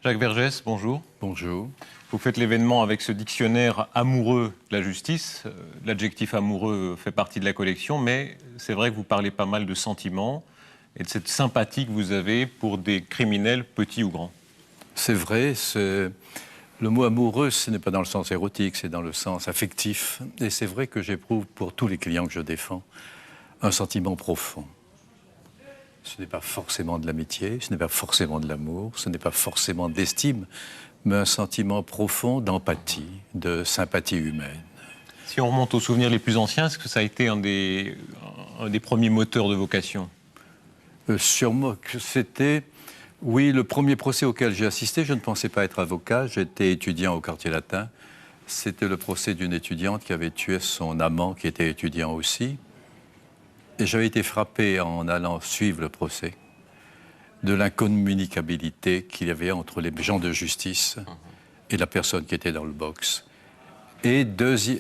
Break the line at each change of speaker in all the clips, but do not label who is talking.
Jacques Vergès, bonjour.
Bonjour.
Vous faites l'événement avec ce dictionnaire amoureux de la justice. L'adjectif amoureux fait partie de la collection, mais c'est vrai que vous parlez pas mal de sentiments et de cette sympathie que vous avez pour des criminels petits ou grands.
C'est vrai, le mot amoureux, ce n'est pas dans le sens érotique, c'est dans le sens affectif. Et c'est vrai que j'éprouve pour tous les clients que je défends un sentiment profond. Ce n'est pas forcément de l'amitié, ce n'est pas forcément de l'amour, ce n'est pas forcément d'estime, mais un sentiment profond d'empathie, de sympathie humaine.
Si on remonte aux souvenirs les plus anciens, est-ce que ça a été un des premiers moteurs de vocation ?
Sûrement que c'était, oui, le premier procès auquel j'ai assisté. Je ne pensais pas être avocat, j'étais étudiant au Quartier Latin. C'était le procès d'une étudiante qui avait tué son amant, qui était étudiant aussi. Et j'avais été frappé en allant suivre le procès de l'incommunicabilité qu'il y avait entre les gens de justice et la personne qui était dans le box. Et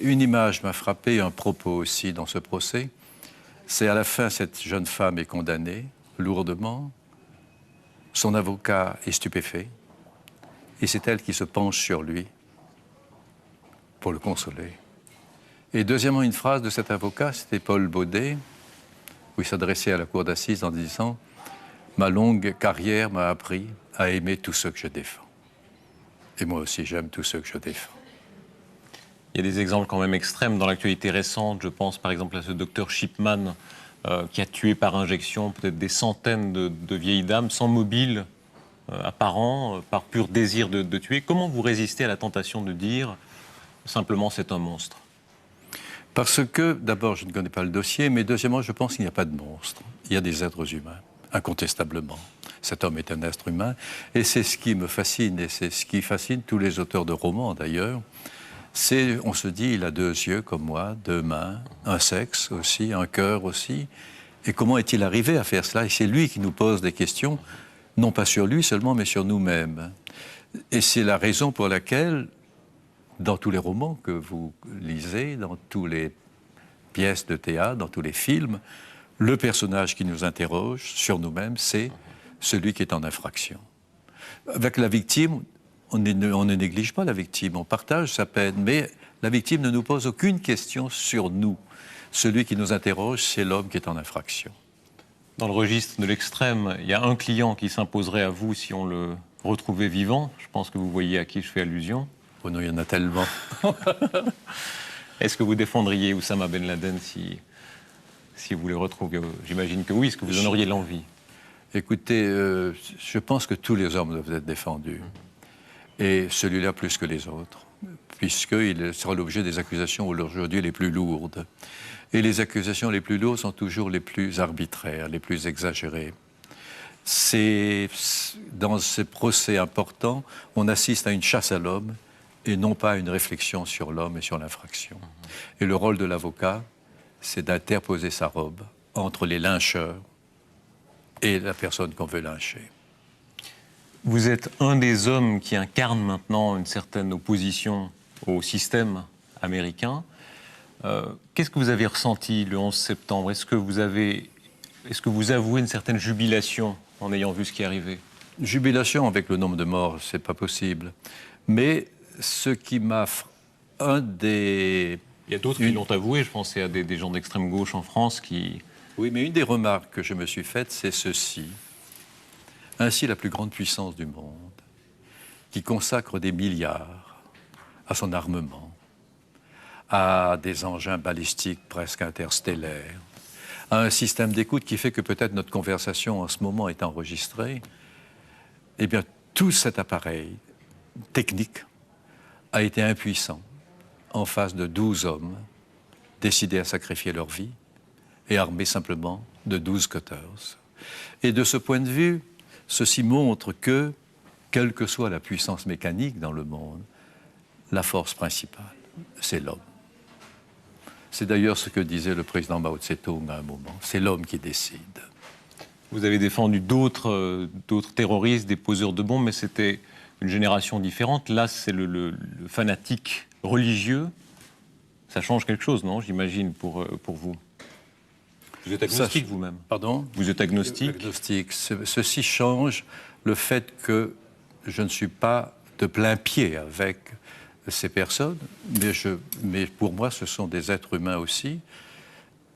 une image m'a frappé, un propos aussi dans ce procès. C'est à la fin, cette jeune femme est condamnée lourdement. Son avocat est stupéfait. Et c'est elle qui se penche sur lui pour le consoler. Et deuxièmement, une phrase de cet avocat, c'était Paul Baudet, où il s'adressait à la cour d'assises en disant « Ma longue carrière m'a appris à aimer tous ceux que je défends. Et moi aussi, j'aime tous ceux que je défends. »
Il y a des exemples quand même extrêmes dans l'actualité récente. Je pense par exemple à ce docteur Shipman qui a tué par injection peut-être des centaines de vieilles dames sans mobile apparent, par pur désir de tuer. Comment vous résistez à la tentation de dire simplement c'est un monstre ?
Parce que, d'abord, je ne connais pas le dossier, mais deuxièmement, je pense qu'il n'y a pas de monstre. Il y a des êtres humains, incontestablement. Cet homme est un être humain, et c'est ce qui me fascine, et c'est ce qui fascine tous les auteurs de romans, d'ailleurs. On se dit, il a deux yeux comme moi, deux mains, un sexe aussi, un cœur aussi. Et comment est-il arrivé à faire cela? Et c'est lui qui nous pose des questions, non pas sur lui seulement, mais sur nous-mêmes. Et c'est la raison pour laquelle, dans tous les romans que vous lisez, dans toutes les pièces de théâtre, dans tous les films, le personnage qui nous interroge sur nous-mêmes, c'est celui qui est en infraction. Avec la victime, on ne néglige pas la victime, on partage sa peine, mais la victime ne nous pose aucune question sur nous. Celui qui nous interroge, c'est l'homme qui est en infraction.
Dans le registre de l'extrême, il y a un client qui s'imposerait à vous si on le retrouvait vivant. Je pense que vous voyez à qui je fais allusion.
Oh non, il y en a tellement.
Est-ce que vous défendriez Oussama Ben Laden si vous le retrouviez? J'imagine que oui. Est-ce que vous en auriez l'envie?
Écoutez, je pense que tous les hommes doivent être défendus. Et celui-là plus que les autres, puisqu'il sera l'objet des accusations aujourd'hui les plus lourdes. Et les accusations les plus lourdes sont toujours les plus arbitraires, les plus exagérées. Dans ces procès importants, on assiste à une chasse à l'homme et non pas à une réflexion sur l'homme et sur l'infraction. Et le rôle de l'avocat, c'est d'interposer sa robe entre les lyncheurs et la personne qu'on veut lyncher.
Vous êtes un des hommes qui incarne maintenant une certaine opposition au système américain. Qu'est-ce que vous avez ressenti le 11 septembre? Est-ce que vous avouez une certaine jubilation en ayant vu ce qui est arrivé?
Jubilation avec le nombre de morts, c'est pas possible. Mais ce qui m'a... Il
y a d'autres qui l'ont avoué, je pensais à des gens d'extrême gauche en France qui...
Oui, mais une des remarques que je me suis faites, c'est ceci. Ainsi, la plus grande puissance du monde, qui consacre des milliards à son armement, à des engins balistiques presque interstellaires, à un système d'écoute qui fait que peut-être notre conversation en ce moment est enregistrée, eh bien, tout cet appareil technique a été impuissant en face de 12 hommes décidés à sacrifier leur vie et armés simplement de 12 cutters. Et de ce point de vue, ceci montre que, quelle que soit la puissance mécanique dans le monde, la force principale, c'est l'homme. C'est d'ailleurs ce que disait le président Mao Tse-tung à un moment. C'est l'homme qui décide.
Vous avez défendu d'autres terroristes, des poseurs de bombes, mais c'était une génération différente. Là, c'est le fanatique religieux. Ça change quelque chose, non, j'imagine, pour vous? Vous êtes agnostique vous-même?
Pardon?
Vous êtes agnostique?
Agnostique. Ceci change le fait que je ne suis pas de plein pied avec ces personnes, mais pour moi, ce sont des êtres humains aussi.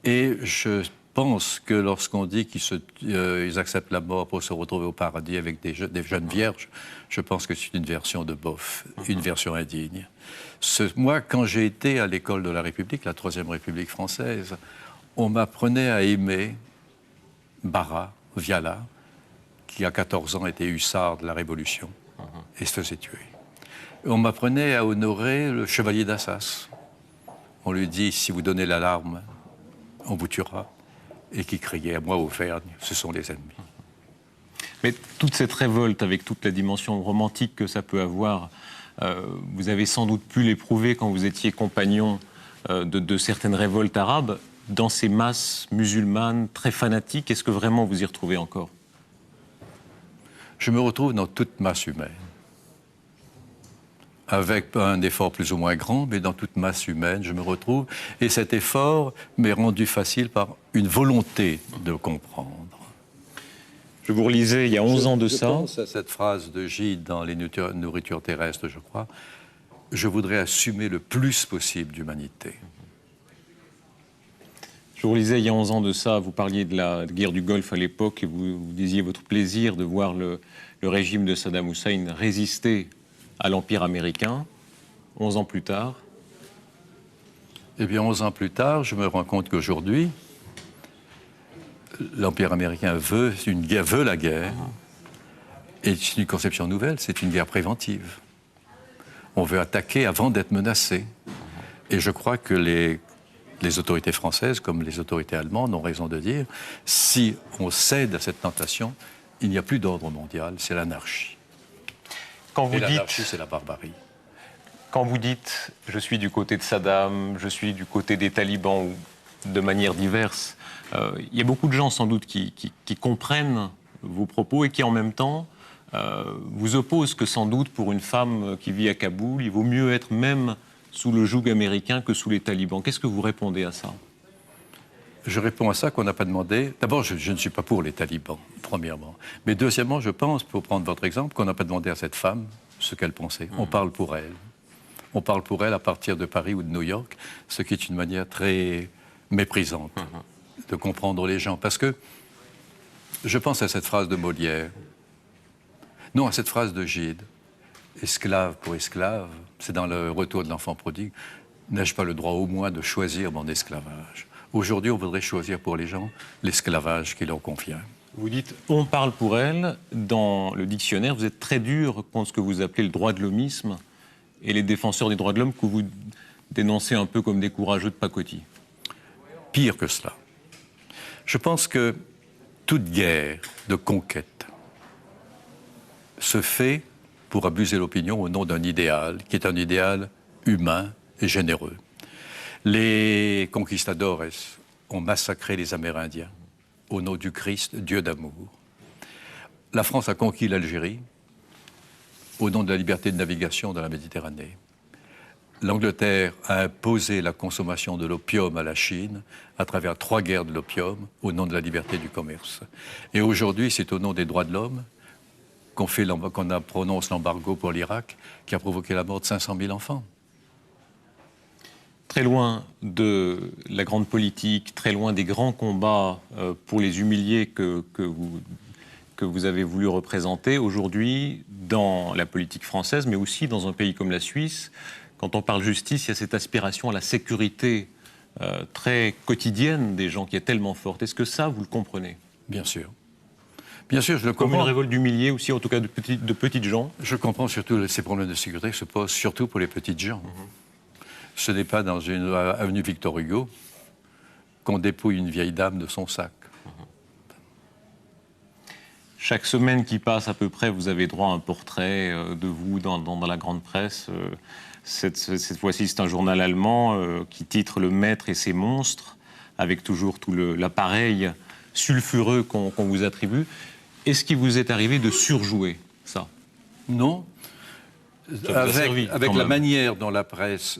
Et je pense que lorsqu'on dit qu'ils acceptent la mort pour se retrouver au paradis avec des jeunes vierges, je pense que c'est une version de bof, une version indigne. Moi, quand j'ai été à l'école de la République, la Troisième République française, on m'apprenait à aimer Barras, Viala, qui à 14 ans était hussard de la Révolution et se faisait tuer. On m'apprenait à honorer le chevalier d'Assas. On lui dit, si vous donnez l'alarme, on vous tuera. Et qui criait, à moi, Auvergne, ce sont les ennemis.
Mais toute cette révolte, avec toute la dimension romantique que ça peut avoir, vous avez sans doute pu l'éprouver quand vous étiez compagnon de certaines révoltes arabes. Dans ces masses musulmanes très fanatiques, est-ce que vraiment vous y retrouvez encore?
Je me retrouve dans toute masse humaine. Avec un effort plus ou moins grand, mais dans toute masse humaine, je me retrouve. Et cet effort m'est rendu facile par une volonté de comprendre.
Je vous relisais il y a 11 ans de ça.
Je pense à cette phrase de Gide dans Les nourritures terrestres, je crois. Je voudrais assumer le plus possible d'humanité.
Je vous relisais il y a 11 ans de ça, vous parliez de la guerre du Golfe à l'époque et vous disiez votre plaisir de voir le régime de Saddam Hussein résister à l'Empire américain. 11 ans plus tard.
Eh bien, 11 ans plus tard, je me rends compte qu'aujourd'hui, l'Empire américain veut la guerre. Et c'est une conception nouvelle, c'est une guerre préventive. On veut attaquer avant d'être menacé. Et je crois que les autorités françaises, comme les autorités allemandes, ont raison de dire, si on cède à cette tentation, il n'y a plus d'ordre mondial, c'est l'anarchie. Et l'anarchie, c'est la barbarie.
Quand vous dites « je suis du côté de Saddam, je suis du côté des talibans » ou de manière diverse, il y a beaucoup de gens sans doute qui comprennent vos propos et qui en même temps vous opposent que sans doute pour une femme qui vit à Kaboul, il vaut mieux être même sous le joug américain que sous les talibans. Qu'est-ce que vous répondez à ça?
Je réponds à ça qu'on n'a pas demandé. D'abord, je ne suis pas pour les talibans, premièrement. Mais deuxièmement, je pense, pour prendre votre exemple, qu'on n'a pas demandé à cette femme ce qu'elle pensait. On parle pour elle. On parle pour elle à partir de Paris ou de New York, ce qui est une manière très méprisante de comprendre les gens. Parce que je pense à cette phrase de Molière, non, à cette phrase de Gide. Esclave pour esclave, c'est dans le Retour de l'enfant prodigue. N'ai-je pas le droit au moins de choisir mon esclavage? Aujourd'hui, on voudrait choisir pour les gens l'esclavage qui leur convient.
Vous dites « on parle pour elle ». Dans le dictionnaire, vous êtes très dur contre ce que vous appelez le droit de l'hommisme et les défenseurs des droits de l'homme que vous dénoncez un peu comme des courageux de pacotille.
Pire que cela. Je pense que toute guerre de conquête se fait pour abuser l'opinion au nom d'un idéal, qui est un idéal humain et généreux. Les conquistadores ont massacré les Amérindiens au nom du Christ, Dieu d'amour. La France a conquis l'Algérie au nom de la liberté de navigation dans la Méditerranée. L'Angleterre a imposé la consommation de l'opium à la Chine à travers 3 guerres de l'opium au nom de la liberté du commerce. Et aujourd'hui, c'est au nom des droits de l'homme qu'on prononce l'embargo pour l'Irak, qui a provoqué la mort de 500 000 enfants.
Très loin de la grande politique, très loin des grands combats pour les humiliés que vous avez voulu représenter, aujourd'hui, dans la politique française, mais aussi dans un pays comme la Suisse, quand on parle justice, il y a cette aspiration à la sécurité très quotidienne des gens qui est tellement forte. Est-ce que ça, vous le comprenez?
Bien sûr. Bien sûr, je le
Comme
comprends.
une révolte d'humiliés aussi, en tout cas de petites gens.
Je comprends surtout ces problèmes de sécurité qui se posent surtout pour les petites gens. Ce n'est pas dans une avenue Victor Hugo qu'on dépouille une vieille dame de son sac.
Chaque semaine qui passe à peu près, vous avez droit à un portrait de vous dans la grande presse. Cette fois-ci, c'est un journal allemand qui titre « Le maître et ses monstres », avec toujours tout l'appareil sulfureux qu'on vous attribue. Est-ce qu'il vous est arrivé de surjouer ça?
Non,
Ça vous a servi,
Avec
quand
la
même.
manière dont la presse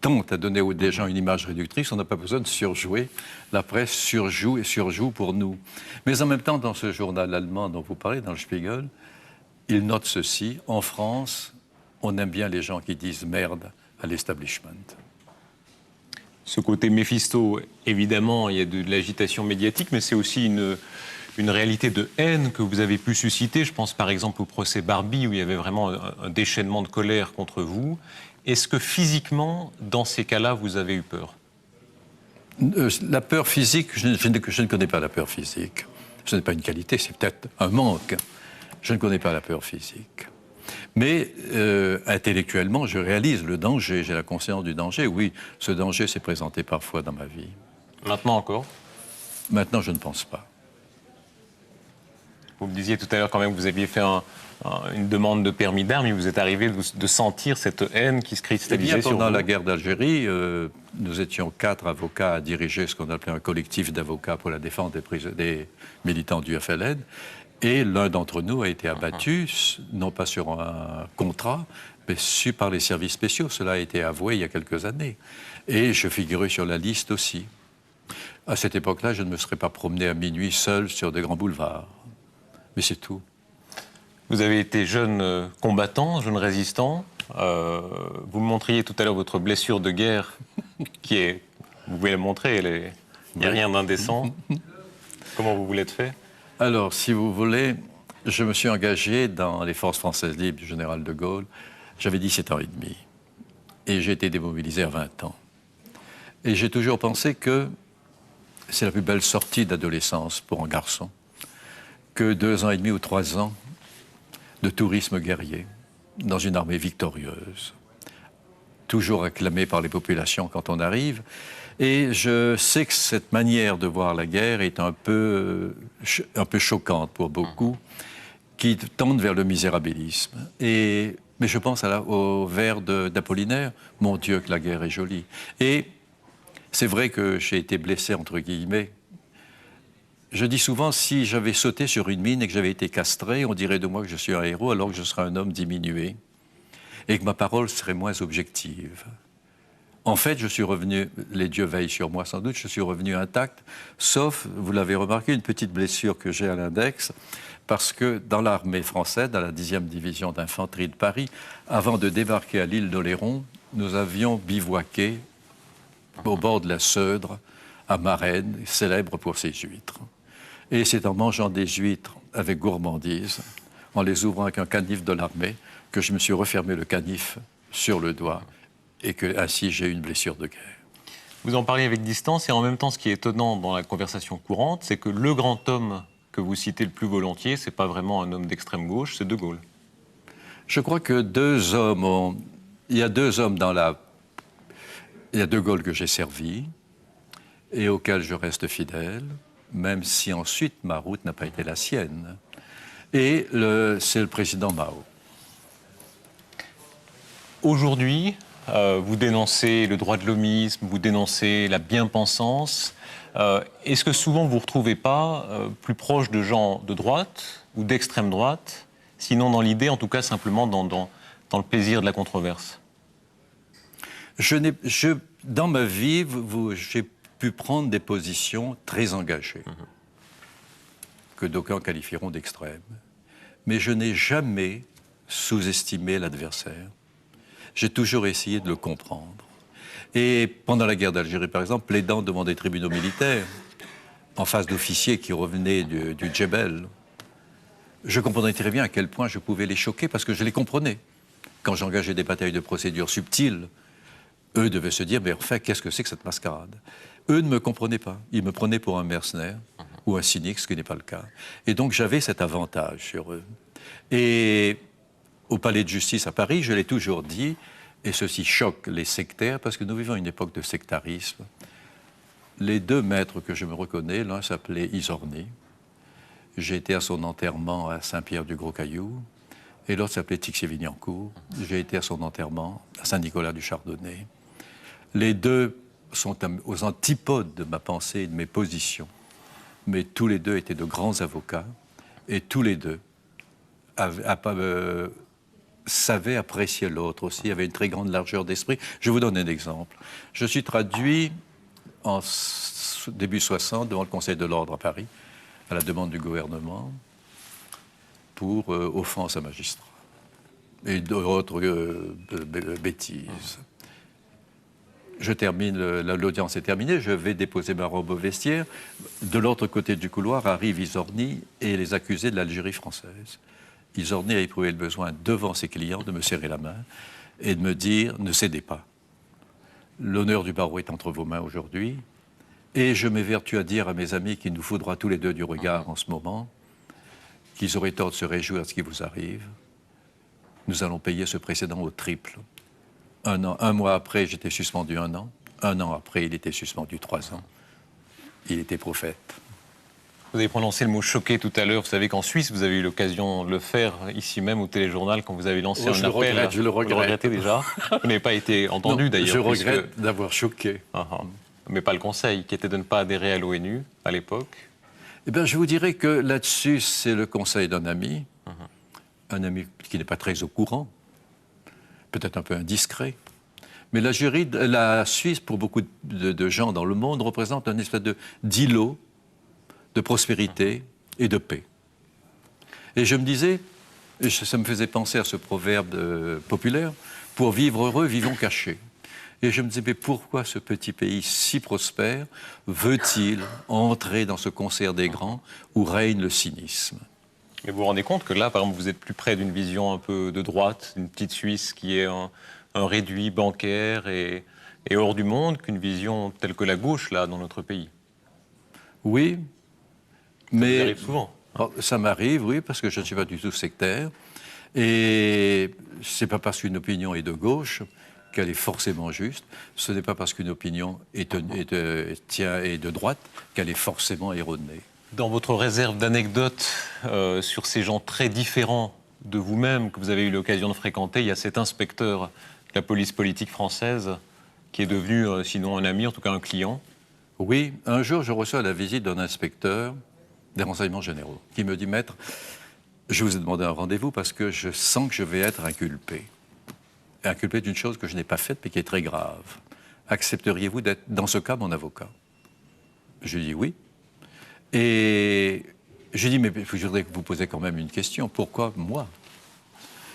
tente à donner aux gens une image réductrice, on n'a pas besoin de surjouer. La presse surjoue et surjoue pour nous. Mais en même temps, dans ce journal allemand dont vous parlez, dans le Spiegel, il note ceci: en France, on aime bien les gens qui disent merde à l'establishment.
Ce côté Méphisto, évidemment, il y a de l'agitation médiatique, mais c'est aussi une réalité de haine que vous avez pu susciter. Je pense par exemple au procès Barbie, où il y avait vraiment un déchaînement de colère contre vous. Est-ce que physiquement, dans ces cas-là, vous avez eu peur?
La peur physique, je ne connais pas la peur physique. Ce n'est pas une qualité, c'est peut-être un manque. Je ne connais pas la peur physique. Mais intellectuellement, je réalise le danger, j'ai la conscience du danger. Oui, ce danger s'est présenté parfois dans ma vie.
Maintenant encore?
Maintenant, je ne pense pas.
Vous me disiez tout à l'heure quand même que vous aviez fait une demande de permis d'armes et vous êtes arrivé de sentir cette haine qui se
Eh
cristallisait
bien,
sur
pendant
vous.
la guerre d'Algérie, nous étions 4 avocats à diriger ce qu'on appelait un collectif d'avocats pour la défense des militants du FLN. Et l'un d'entre nous a été abattu, non pas sur un contrat, mais par les services spéciaux. Cela a été avoué il y a quelques années. Et je figurais sur la liste aussi. À cette époque-là, je ne me serais pas promené à minuit seul sur des grands boulevards. Mais c'est tout.
Vous avez été jeune combattant, jeune résistant. Vous me montriez tout à l'heure votre blessure de guerre, qui est... Vous pouvez la montrer, il n'y a rien d'indécent. Comment vous vous l'êtes fait?
Alors, si vous voulez, je me suis engagé dans les forces françaises libres du général de Gaulle. J'avais 17 ans et demi. Et j'ai été démobilisé à 20 ans. Et j'ai toujours pensé que c'est la plus belle sortie d'adolescence pour un garçon que 2 ans et demi ou 3 ans de tourisme guerrier dans une armée victorieuse, toujours acclamée par les populations quand on arrive. Et je sais que cette manière de voir la guerre est un peu choquante pour beaucoup, qui tendent vers le misérabilisme. Mais je pense au vers d'Apollinaire, « Mon Dieu, que la guerre est jolie ». Et c'est vrai que j'ai été blessé, entre guillemets. Je dis souvent, si j'avais sauté sur une mine et que j'avais été castré, on dirait de moi que je suis un héros alors que je serais un homme diminué et que ma parole serait moins objective. En fait, je suis revenu, les dieux veillent sur moi sans doute, je suis revenu intact, sauf, vous l'avez remarqué, une petite blessure que j'ai à l'index, parce que dans l'armée française, dans la 10e division d'infanterie de Paris, avant de débarquer à l'île d'Oléron, nous avions bivouaqué au bord de la Seudre, à Marennes, célèbre pour ses huîtres. Et c'est en mangeant des huîtres avec gourmandise, en les ouvrant avec un canif de l'armée, que je me suis refermé le canif sur le doigt et que ainsi j'ai eu une blessure de guerre.
Vous en parlez avec distance et en même temps, ce qui est étonnant dans la conversation courante, c'est que le grand homme que vous citez le plus volontiers, c'est pas vraiment un homme d'extrême gauche, c'est De Gaulle.
Je crois que il y a 2 hommes il y a De Gaulle que j'ai servi et auquel je reste fidèle, même si ensuite ma route n'a pas été la sienne. Et c'est le président Mao.
Aujourd'hui, vous dénoncez le droit de l'hommisme, vous dénoncez la bien-pensance. Est-ce que souvent vous ne vous retrouvez pas plus proche de gens de droite ou d'extrême droite, sinon dans l'idée, en tout cas simplement dans le plaisir de la controverse?
Dans ma vie, j'ai pu prendre des positions très engagées, que d'aucuns qualifieront d'extrêmes. Mais je n'ai jamais sous-estimé l'adversaire. J'ai toujours essayé de le comprendre. Et pendant la guerre d'Algérie, par exemple, plaidant devant des tribunaux militaires, en face d'officiers qui revenaient du Djebel, je comprenais très bien à quel point je pouvais les choquer parce que je les comprenais. Quand j'engageais des batailles de procédure subtiles, eux devaient se dire, mais enfin, qu'est-ce que c'est que cette mascarade? Eux ne me comprenaient pas. Ils me prenaient pour un mercenaire ou un cynique, ce qui n'est pas le cas. Et donc j'avais cet avantage sur eux. Et au palais de justice à Paris, je l'ai toujours dit, et ceci choque les sectaires, parce que nous vivons une époque de sectarisme. Les 2 maîtres que je me reconnais, l'un s'appelait Isorni. J'ai été à son enterrement à Saint-Pierre-du-Gros-Caillou, et l'autre s'appelait Tixier-Vignancourt. J'ai été à son enterrement à Saint-Nicolas-du-Chardonnay. Les 2 sont aux antipodes de ma pensée et de mes positions. Mais tous les 2 étaient de grands avocats, et tous les 2 savait apprécier l'autre aussi, avait une très grande largeur d'esprit. Je vous donne un exemple. Je suis traduit en début 60 devant le Conseil de l'Ordre à Paris, à la demande du gouvernement, pour offense à magistrat et d'autres bêtises. Je termine, l'audience est terminée, je vais déposer ma robe au vestiaire. De l'autre côté du couloir arrive Isorni et les accusés de l'Algérie française. Isorni a éprouvé le besoin, devant ses clients, de me serrer la main et de me dire « Ne cédez pas. L'honneur du barreau est entre vos mains aujourd'hui. » Et je m'évertue à dire à mes amis qu'il nous faudra tous les deux du regard en ce moment, qu'ils auraient tort de se réjouir de ce qui vous arrive. Nous allons payer ce précédent au triple. Un mois après, j'étais suspendu 1 an. 1 an après, il était suspendu 3 ans. Il était prophète.
Vous avez prononcé le mot choqué tout à l'heure. Vous savez qu'en Suisse, vous avez eu l'occasion de le faire ici même au téléjournal quand vous avez lancé un appel.
Je le regrette.
Vous le regrettez déjà. Vous n'avez pas été entendu d'ailleurs.
Je regrette d'avoir choqué.
Mais pas le Conseil, qui était de ne pas adhérer à l'ONU à l'époque.
Eh bien, je vous dirais que là-dessus, c'est le conseil d'un ami. Un ami qui n'est pas très au courant, peut-être un peu indiscret. Mais la Suisse, pour beaucoup de gens dans le monde, représente un espèce d'îlot de prospérité et de paix. Et je me disais, et ça me faisait penser à ce proverbe populaire, pour vivre heureux, vivons cachés. Et je me disais, mais pourquoi ce petit pays si prospère veut-il entrer dans ce concert des grands où règne le cynisme?
Mais vous vous rendez compte que là, par exemple, vous êtes plus près d'une vision un peu de droite, une petite Suisse qui est un réduit bancaire et hors du monde, qu'une vision telle que la gauche, là, dans notre pays.
Oui, mais...
Ça arrive souvent.
Ça m'arrive, oui, parce que je ne suis pas du tout sectaire. Et ce n'est pas parce qu'une opinion est de gauche qu'elle est forcément juste. Ce n'est pas parce qu'une opinion est de droite qu'elle est forcément erronée.
Dans votre réserve d'anecdotes sur ces gens très différents de vous-même que vous avez eu l'occasion de fréquenter, il y a cet inspecteur de la police politique française qui est devenu, sinon un ami, en tout cas un client.
Oui, un jour je reçois la visite d'un inspecteur des renseignements généraux qui me dit « Maître, je vous ai demandé un rendez-vous parce que je sens que je vais être inculpé. Inculpé d'une chose que je n'ai pas faite mais qui est très grave. Accepteriez-vous d'être, dans ce cas, mon avocat ?» Je lui dis « Oui. » Et je lui dis « Mais je voudrais que vous posiez quand même une question. Pourquoi moi ?»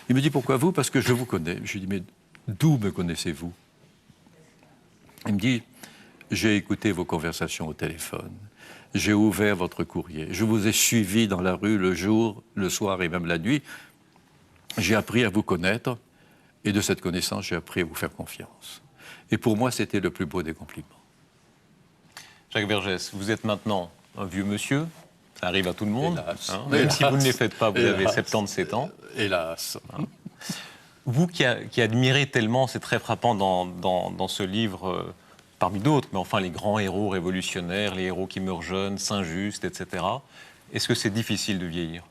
Il me dit « Pourquoi vous ? Parce que je vous connais. » Je lui dis « Mais d'où me connaissez-vous » Il me dit « J'ai écouté vos conversations au téléphone. J'ai ouvert votre courrier. Je vous ai suivi dans la rue le jour, le soir et même la nuit. J'ai appris à vous connaître et de cette connaissance, j'ai appris à vous faire confiance. Et pour moi, c'était le plus beau des compliments. »
Jacques Vergès, vous êtes maintenant un vieux monsieur. Ça arrive à tout le monde.
Hélas.
Même si vous ne les faites pas, vous avez 77 ans.
Hélas.
Vous qui admirez tellement, c'est très frappant dans ce livre, parmi d'autres, mais enfin les grands héros révolutionnaires, les héros qui meurent jeunes, Saint-Just, etc. Est-ce que c'est difficile de vieillir ?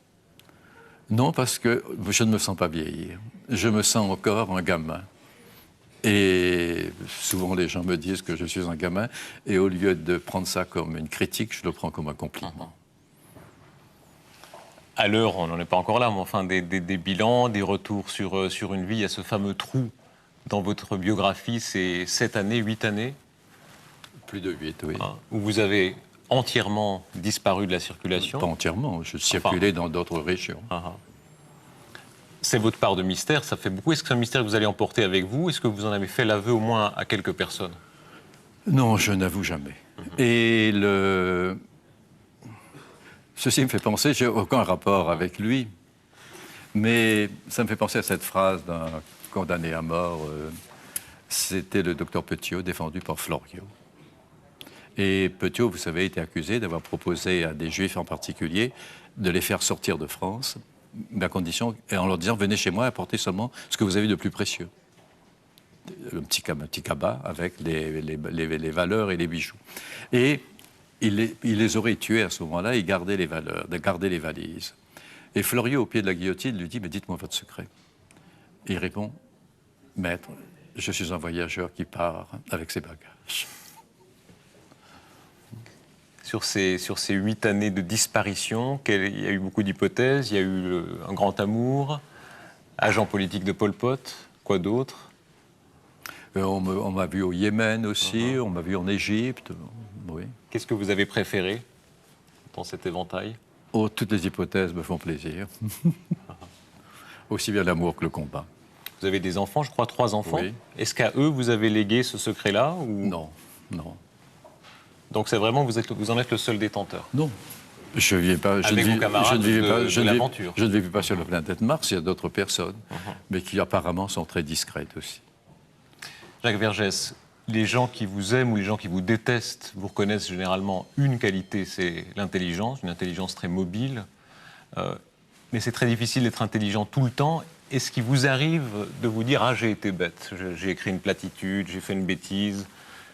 Non, parce que je ne me sens pas vieillir. Je me sens encore un gamin. Et souvent les gens me disent que je suis un gamin, et au lieu de prendre ça comme une critique, je le prends comme un compliment.
À l'heure, on n'en est pas encore là, mais enfin des bilans, des retours sur une vie, il y a ce fameux trou dans votre biographie, c'est 7 années, 8 années.
Plus de 8, oui.
Où vous avez entièrement disparu de la circulation.
Pas entièrement, je circulais dans d'autres régions.
C'est votre part de mystère, ça fait beaucoup. Est-ce que c'est un mystère que vous allez emporter avec vous ? Est-ce que vous en avez fait l'aveu au moins à quelques personnes ?
Non, je n'avoue jamais. Et ceci me fait penser, j'ai aucun rapport avec lui, mais ça me fait penser à cette phrase d'un condamné à mort. C'était le docteur Petiot, défendu par Floriot. Et Petiot, vous savez, était accusé d'avoir proposé à des Juifs en particulier de les faire sortir de France, à condition, et en leur disant « Venez chez moi, apportez seulement ce que vous avez de plus précieux. » Un petit cabas avec les valeurs et les bijoux. Et il les aurait tués à ce moment-là, il gardait les valeurs, gardait les valises. Et Floriot, au pied de la guillotine, lui dit « Mais dites-moi votre secret. » Et il répond « Maître, je suis un voyageur qui part avec ses bagages. »
Sur ces 8 années de disparition, il y a eu beaucoup d'hypothèses, il y a eu un grand amour, Agent politique de Pol Pot, quoi d'autre?
On m'a vu au Yémen aussi, on m'a vu en Égypte. Oui.
Qu'est-ce que vous avez préféré dans cet éventail?
Oh, toutes les hypothèses me font plaisir. Aussi bien l'amour que le combat.
Vous avez des enfants, je crois 3 enfants.
Oui.
Est-ce qu'à eux, vous avez légué ce secret-là ou...
Non, non.
Donc c'est vraiment, vous en êtes le seul détenteur.
Non. Je vivais pas,
Avec vos camarades de l'aventure.
Je ne vivais pas sur la planète Mars, il y a d'autres personnes, mais qui apparemment sont très discrètes aussi.
Jacques Vergès, les gens qui vous aiment ou les gens qui vous détestent vous reconnaissent généralement une qualité, c'est l'intelligence, une intelligence très mobile. Mais c'est très difficile d'être intelligent tout le temps. Est-ce qu'il vous arrive de vous dire « Ah, j'ai été bête, j'ai écrit une platitude, j'ai fait une bêtise ».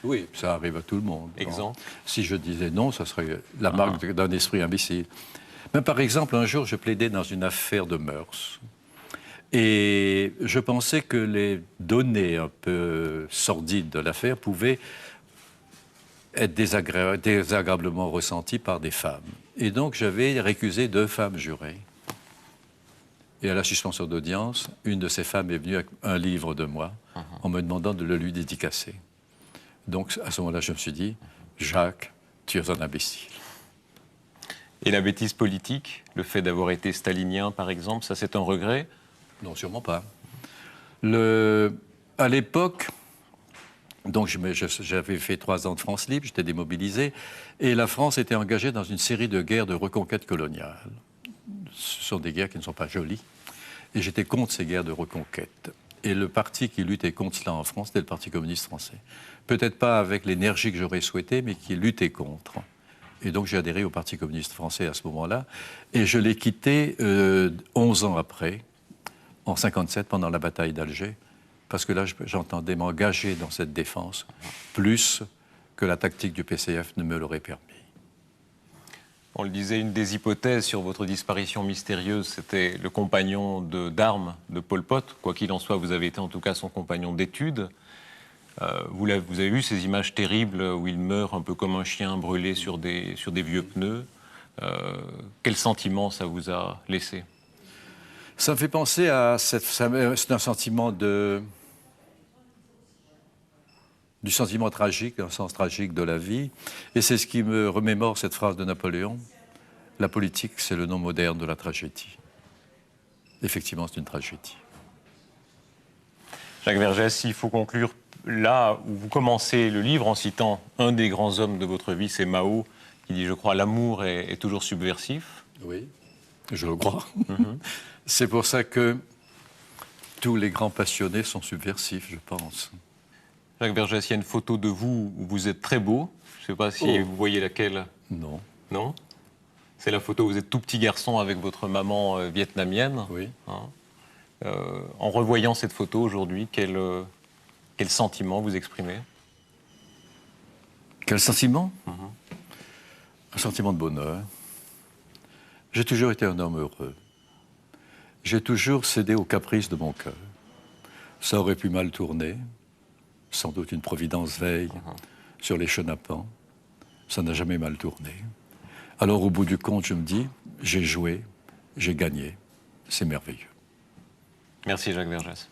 Oui, ça arrive à tout le monde.
Exemple.
Si je disais non, ça serait la marque d'un esprit imbécile. Mais par exemple, un jour, je plaidais dans une affaire de mœurs. Et je pensais que les données un peu sordides de l'affaire pouvaient être désagréablement ressenties par des femmes. Et donc, j'avais récusé 2 femmes jurées. Et à la suspension d'audience, une de ces femmes est venue avec un livre de moi en me demandant de le lui dédicacer. Donc, à ce moment-là, je me suis dit, Jacques, tu es un imbécile.
Et la bêtise politique, le fait d'avoir été stalinien, par exemple, ça c'est un regret?
Non, sûrement pas. À l'époque, donc j'avais fait 3 ans de France libre, j'étais démobilisé, et la France était engagée dans une série de guerres de reconquête coloniale. Ce sont des guerres qui ne sont pas jolies, et j'étais contre ces guerres de reconquête. Et le parti qui luttait contre cela en France, c'était le Parti communiste français. Peut-être pas avec l'énergie que j'aurais souhaité, mais qui luttait contre. Et donc j'ai adhéré au Parti communiste français à ce moment-là, et je l'ai quitté 11 ans après, en 1957, pendant la bataille d'Alger, parce que là, j'entendais m'engager dans cette défense, plus que la tactique du PCF ne me l'aurait permis.
On le disait, une des hypothèses sur votre disparition mystérieuse, c'était le compagnon d'armes de Pol Pot. Quoi qu'il en soit, vous avez été en tout cas son compagnon d'études. Vous avez vu ces images terribles où il meurt un peu comme un chien brûlé sur des vieux pneus. Quel sentiment ça vous a laissé?
Ça me fait penser à... C'est un sentiment du sentiment tragique, un sens tragique de la vie. Et c'est ce qui me remémore cette phrase de Napoléon. La politique, c'est le nom moderne de la tragédie. Effectivement, c'est une tragédie.
Jacques Vergès, il faut conclure là où vous commencez le livre en citant un des grands hommes de votre vie, c'est Mao, qui dit, je crois, l'amour est toujours subversif.
Oui, je le crois. C'est pour ça que tous les grands passionnés sont subversifs, je pense.
Jacques Vergès, il y a une photo de vous où vous êtes très beau. Je ne sais pas si vous voyez laquelle.
Non.
Non? C'est la photo où vous êtes tout petit garçon avec votre maman vietnamienne.
Oui.
Hein. En revoyant cette photo aujourd'hui, quel sentiment vous exprimez?
Quel sentiment? Un sentiment de bonheur. J'ai toujours été un homme heureux. J'ai toujours cédé aux caprices de mon cœur. Ça aurait pu mal tourner. Sans doute une providence veille sur les chenapans. Ça n'a jamais mal tourné. Alors au bout du compte, je me dis, j'ai joué, j'ai gagné. C'est merveilleux.
Merci Jacques Vergès.